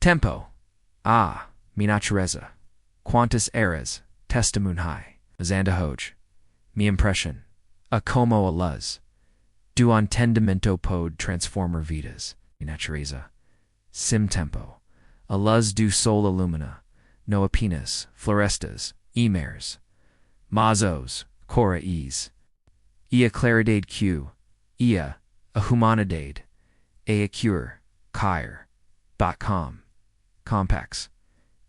Tempo. Ah, mi natureza. Quantas eras, testemunhai. Zanda hoj. Mi impression. A como a luz. Do entendimento pod transformer vidas. Mi natureza. Sim tempo. A luz do sol illumina. No apenas, florestas, emers. Mazos, cora es. Ia claridade q. Ia, a humanidade. A cure, kire. .com. Complex.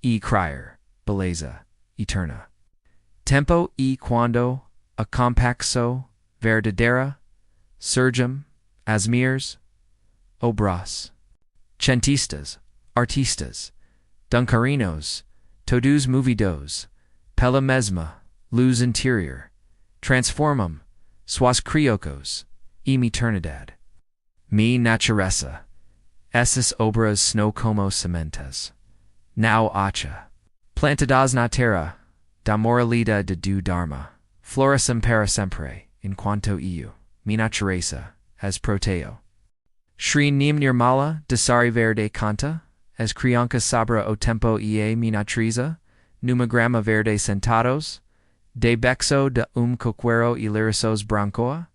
E crier, beleza, eterna. Tempo e quando, a compacto, verdadera, surgem, asmirs, obras. Centistas, artistas, duncarinos, todos movidos, pela mesma, luz interior, transformam, suas criocos, eternidad. Mi natureza. Essas obras no como sementes. Now acha. Plantadas na terra, da moralidade de do dharma. Florescem para sempre, enquanto eu, mi natureza, as proteo. Shri nim nirmala, desari verde canta, as crianca sabra o tempo e mi natureza, numagrama verde sentados, de bexo de coquero y lirisos brancoa.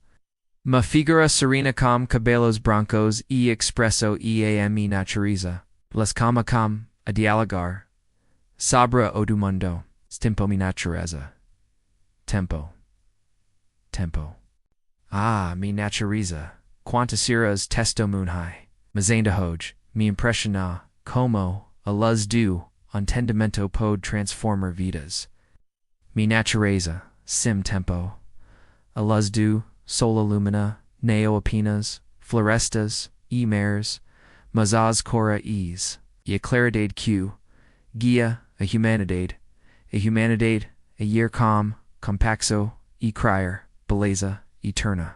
Ma figura serena com cabelos brancos e expresso mi natureza. Las cama com, a dialogar. Sabra o do mundo, tempo mi natureza. Tempo. Tempo. Ah, mi natureza. Quantas eras testemunhai. Mazenda hoj, mi impressiona, como, a luz do, entendimento pod transformer vidas. Mi natureza, sim tempo. A luz do, sol illumina, neo apenas, florestas, emers, mazaz cora es, e claridade q, guia, a humanidade, a year com, compaxo, e crier, beleza, eterna.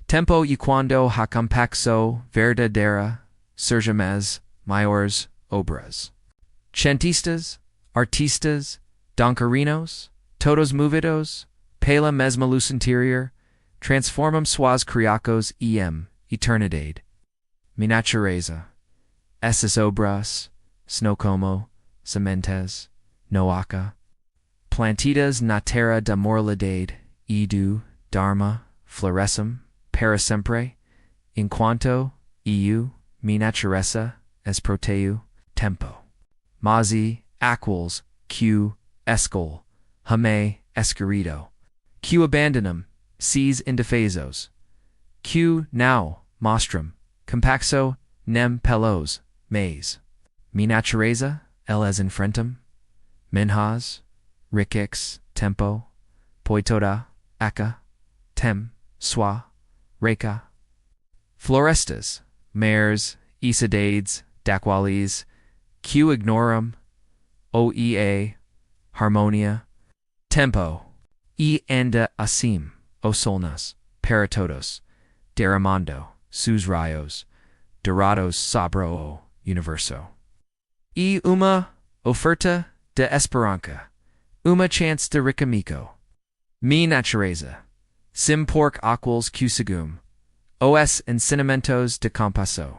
Tempo e quando ha compaxo, verdadera, surgem as, maiores, obras. Centistas, artistas, dancarinos, todos movidos, pela mesma luz interior, transformam suas criacos eternidade. Mi natureza. Essas obras, sno como, sementes, noaca. Plantidas na terra da moralidade, do, dharma, florescem, para sempre, enquanto, eu, mi natureza, es proteu, tempo. Mazi, aquils, q, escol, hame, esquerido. Q abandonum, seas indefesos. Q now, mostrum, compaxo, nem pelos, mais. Mi natureza, el es enfrentum. Minhas, ricix, tempo, poitoda, aca, tem, swa, reca. Florestas, mares, isidades, daqualis, Q ignorum, oea, harmonia. Tempo, e anda assim, o solnas, para todos, derramando, sus raios, dorados sobre o universo. E uma oferta de esperança, uma chance de ricamico. Mi natureza, sim porc aquils cusagum, os ensinamentos de compasso.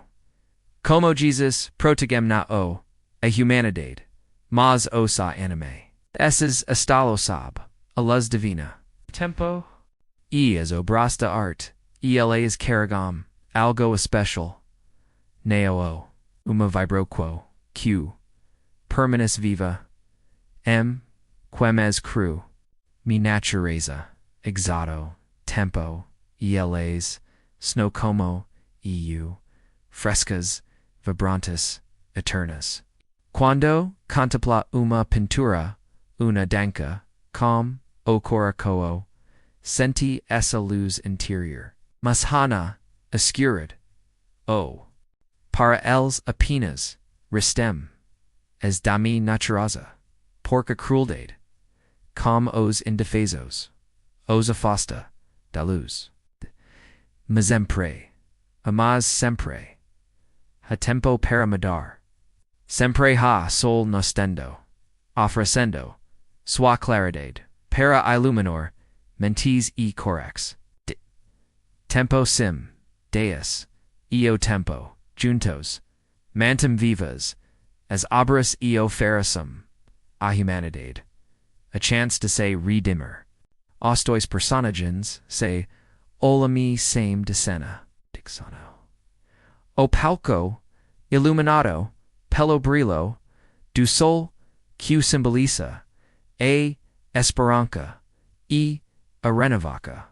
Como Jesus protegem na o, a humanidade, mas osa anime. Esses estalo sab, a luz divina. Tempo. E as obras de arte, elas carregam, algo especial. Neo, uma vibroquo, q. Permanus viva. Quem cru. Mi natureza, exato, tempo, elas, snow como, eu, frescas, vibrantes, eternas. Quando contempla uma pintura, una danca, com, o coracoa, senti essa luz interior. Mas hana, escurid, o. Para els apenas, restem, as dami natureza, porca crueldade, com os indefesos, os afasta, da luz. Mas sempre, amas sempre, ha tempo para mudar. Sempre ha sol nostendo, ofrecendo, sua claridade, para iluminor, mentis e corax. Tempo deus, eo tempo, juntos, mantem vivas, as abris eo ferissum, a humanidade, a chance to say Redeemer. Ostois personagens say olami same decena, dixano. O palco, illuminato, pello brillo, du sol, q symbolisa, a esperanca, e arenevaca.